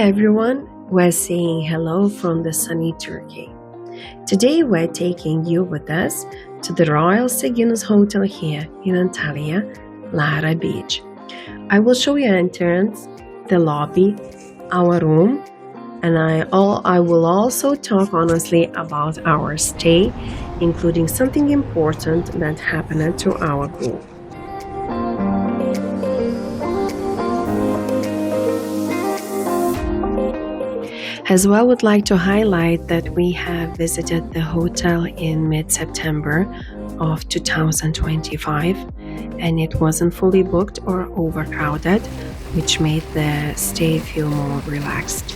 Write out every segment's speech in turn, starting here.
everyone, we're saying hello from the sunny Turkey. Today we're taking you with us to the Royal Seginus Hotel here in Antalya, Lara Beach. I will show you entrance, the lobby, our room, and I will also talk honestly about our stay, including something important that happened to our group. As well, I would like to highlight that we have visited the hotel in mid-September of 2025 and it wasn't fully booked or overcrowded, which made the stay feel more relaxed.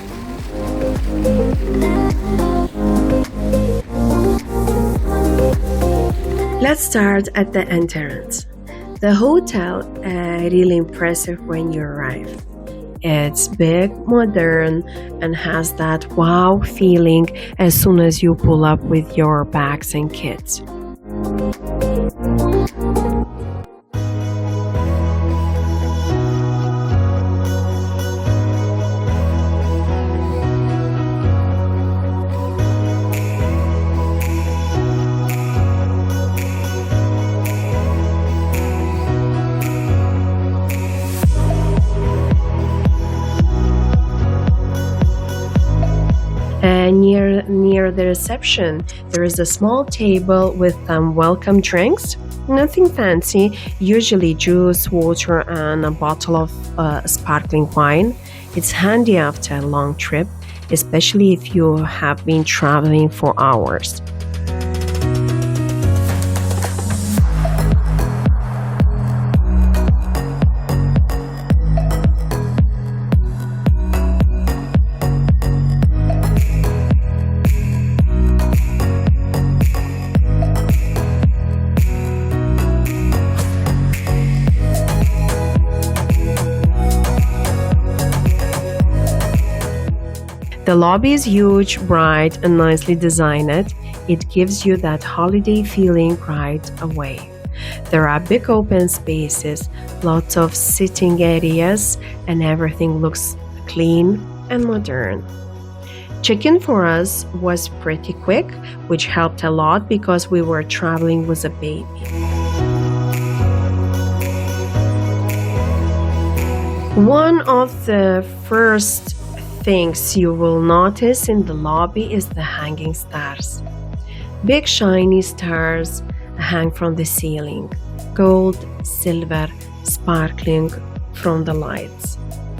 Let's start at the entrance. The hotel really impressive when you arrive. It's big, modern, and has that wow feeling as soon as you pull up with your bags and kids. And near the reception, there is a small table with welcome drinks. Nothing fancy, usually juice, water, and a bottle of sparkling wine. It's handy after a long trip, especially if you have been traveling for hours. The lobby is huge, bright, and nicely designed. It gives you that holiday feeling right away. There are big open spaces, lots of sitting areas, and everything looks clean and modern. Check-in for us was pretty quick, which helped a lot because we were traveling with a baby. One of the first things you will notice in the lobby is the hanging stars. Big shiny stars hang from the ceiling, gold, silver, sparkling from the lights.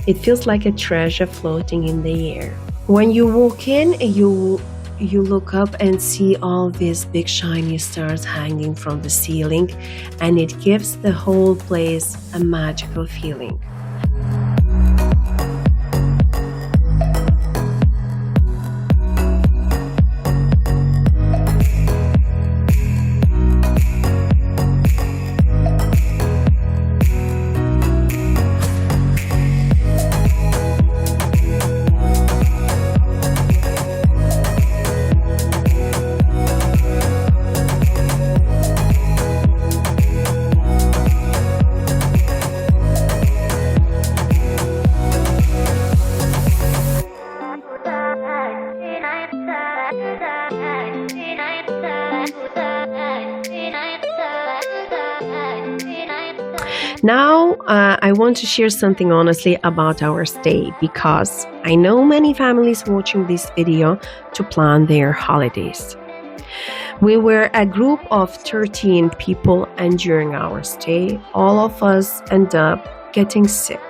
It feels like a treasure floating in the air. When you walk in, you look up and see all these big shiny stars hanging from the ceiling, and it gives the whole place a magical feeling. Now, I want to share something honestly about our stay because I know many families watching this video to plan their holidays. We were a group of 13 people and during our stay, all of us end up getting sick.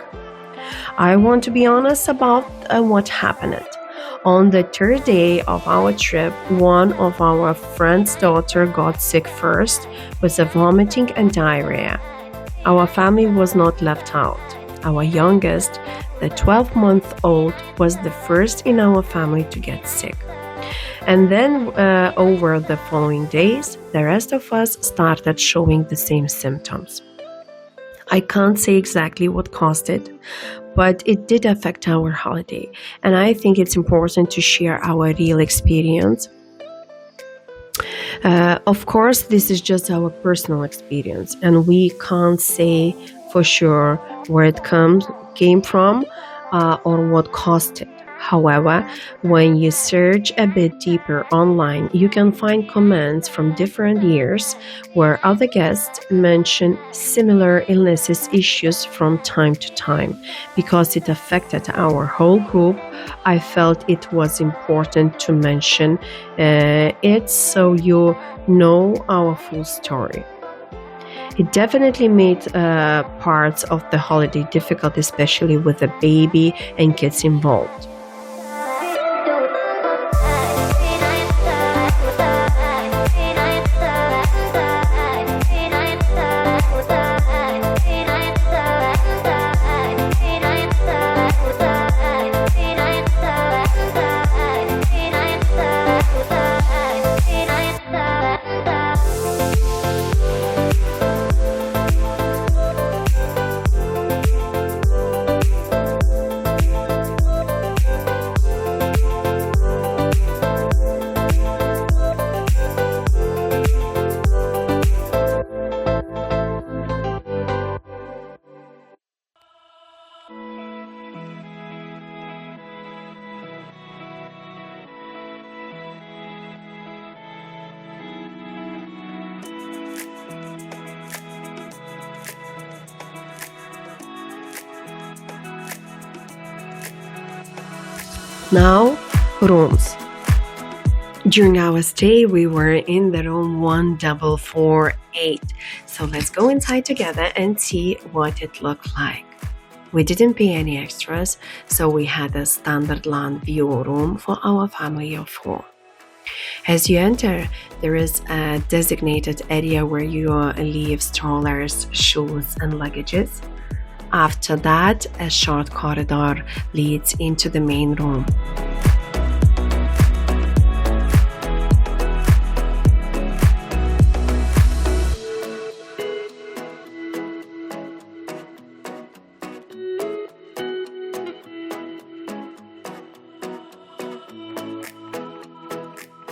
I want to be honest about what happened. On the third day of our trip, one of our friend's daughter got sick first with vomiting and diarrhea. Our family was not left out. Our youngest, the 12-month-old, was the first in our family to get sick. And then over the following days, the rest of us started showing the same symptoms. I can't say exactly what caused it, but it did affect our holiday. And I think it's important to share our real experience. Of course, this is just our personal experience, and we can't say for sure where it came from or what caused it. However, when you search a bit deeper online, you can find comments from different years where other guests mention similar illnesses issues from time to time. Because it affected our whole group, I felt it was important to mention it so you know our full story. It definitely made parts of the holiday difficult, especially with the baby and kids involved. Now, rooms. During our stay, we were in the room 1448. So let's go inside together and see what it looked like. We didn't pay any extras, so we had a standard land view room for our family of 4. As you enter, there is a designated area where you leave strollers, shoes, and luggages. After that, a short corridor leads into the main room.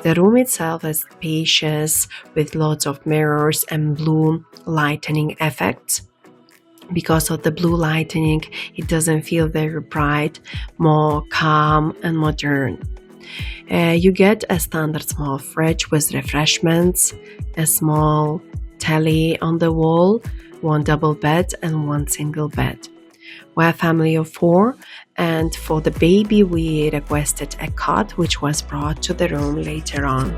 The room itself is spacious with lots of mirrors and blue lightning effects. Because of the blue lighting, it doesn't feel very bright, more calm and modern. You get a standard small fridge with refreshments, a small telly on the wall, 1 double bed and 1 single bed. We're a family of 4, and for the baby we requested a cot which was brought to the room later on.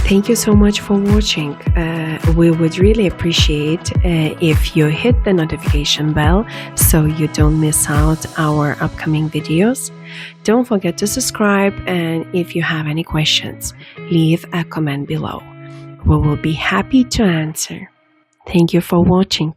Thank you so much for watching. We would really appreciate if you hit the notification bell so you don't miss out our upcoming videos. Don't forget to subscribe, and if you have any questions, leave a comment below. We will be happy to answer. Thank you for watching.